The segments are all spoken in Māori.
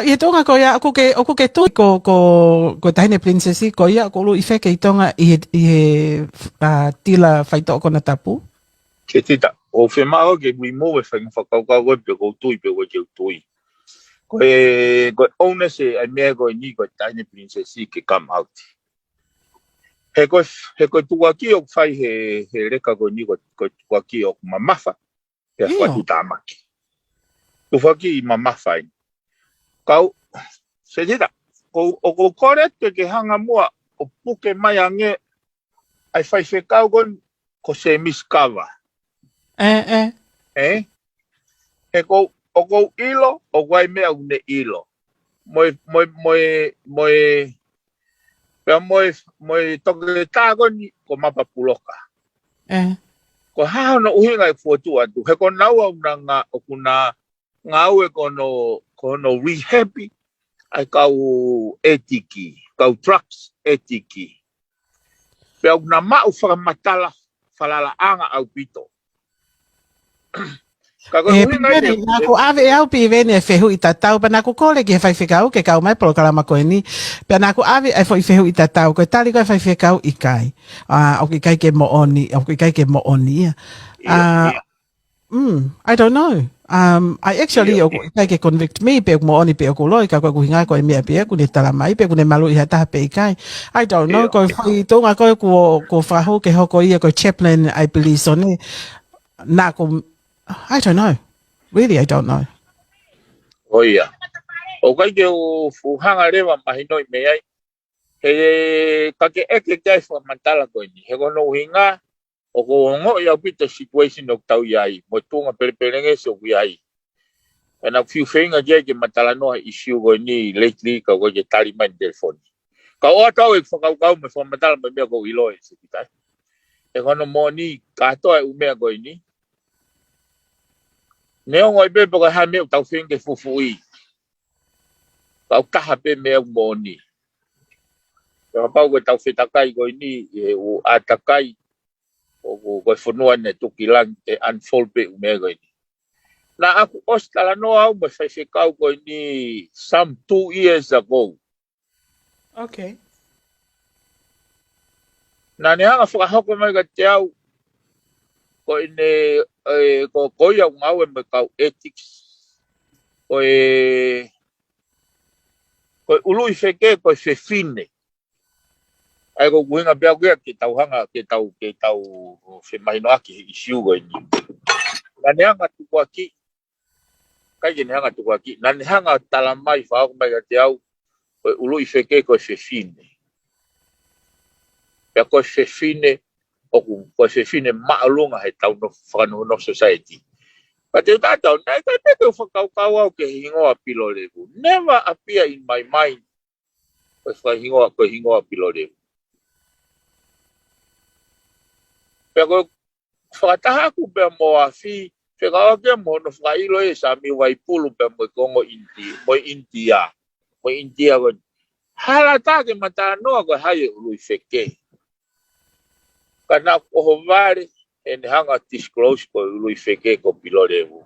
ia tonga ko ia o ke to ko taine princesi ko ia ko lu ife ke tonga tila faito ko na tapu. Ke tita, o whi mao ke mui mo e whakakau koe pe kou tui pe koe keu tui. Koe one se ai mea koe ni koe taine princesi ke come out. He koe tuaki o whai he reka koe ni koe tuaki o mamafa. He whatu tāmaki. Tuwhaki i mamafa ini. Kau, se tita, o ko kore ke hanga mua o puke mai ange ai whai whekau kon ko se miskava. He ko ilo o wai mea une ilo. Moe toke tāgoni ko mapa puloka. Ko hao no uhinga e fuatua tu. He ko naua una ngā okuna ngā ue kono rehabi ai kau etiki, kau trucks etiki. Pea una mau whakamatala whalala anga au pito. Nako ave au pi vene e fehu i tatau, pa nako kole ki he whaiwhekau ke kau mai polo kalama koe ni. Pea nako ave e fehu i tatau, koe tali koe whaiwhekau i kai. O ki kai ke mooni, I don't know. I actually o kai ke convict me pe mooni pe ko loi ka ko hinga ko me pe ku ni tala mai pe ku ne malu i hata pe kai. I don't know ko fai tonga ko faho ke hoko ia ko chaplain I believe so ne. Nako I don't know. Really, I don't know. Oh yeah. O kai ke o fuhanga rewa mahino i mea ai. He kake eke kai whamantala koe ni. He kono uhinga o ko ngo i au pita situation o tau iai. Mo tunga pereperenge se o iai. E na fiu whenga jai ke matala noa issue koe ni lately ka koe ke tari mai telefoni. Ka o atau e whakaukau me whamantala me mea ko iloe se kitai. E kono mo ni katoa e umea koe ni. Neo ngoi bebe ko ha meu tau whinge fufui. Kau kaha pe mea moni. Kau pau ko tau whitakai ko ni o atakai o ko whanua ne tukilang e unfold pe umea ko ni. Na aku ostala no au me whaiwhekau ko ni some 2 years ago. Okay. Na ne hanga whakahoko mai ka te au ko ine ko koia ngau e me kau ethics. Ko ului wheke ko whewhine. Ai ko kuhinga pia kuia ke tau hanga, ke tau whemahino aki i siu ko ni. Na ne hanga tuku aki, kai ke ne hanga tuku aki, na ne hanga talamai whaako mai ka te au, ko ului wheke ko whewhine. Pia ko whewhine, ko whewhine maalunga he tau no whakanu no society. But te tātau, nai kai peke whakaukau au ke hingoa pilo levu. Never appear in my mind ko hingoa pilo levu. Pea ko whakataha aku pea mo a whi, whekao ke mo no whakailo e sa mi waipulu pea mo kongo India. Mo India ko. Hala tā ke mata noa ko hae ului wheke. Kana koho vare, en hanga disclose ko ului wheke ko pilorevu.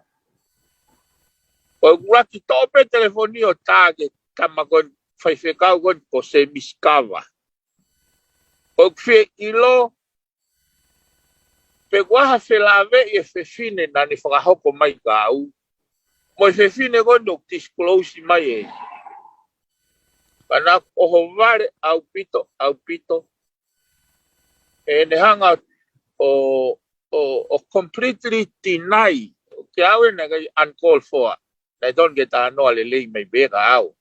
Ko uraki tope telefoni o tāke kama ko whaiwhekau ko se miskava. Ko whe ilo, pe waha whelave i e whewhine na ni whakahoko mai ka au. Mo i whewhine ko no disclose mai e. Kana koho vare au pito. E ne hanga o completely deny. Ke au e na kai uncalled for. I don't get a no le lei mai beka au.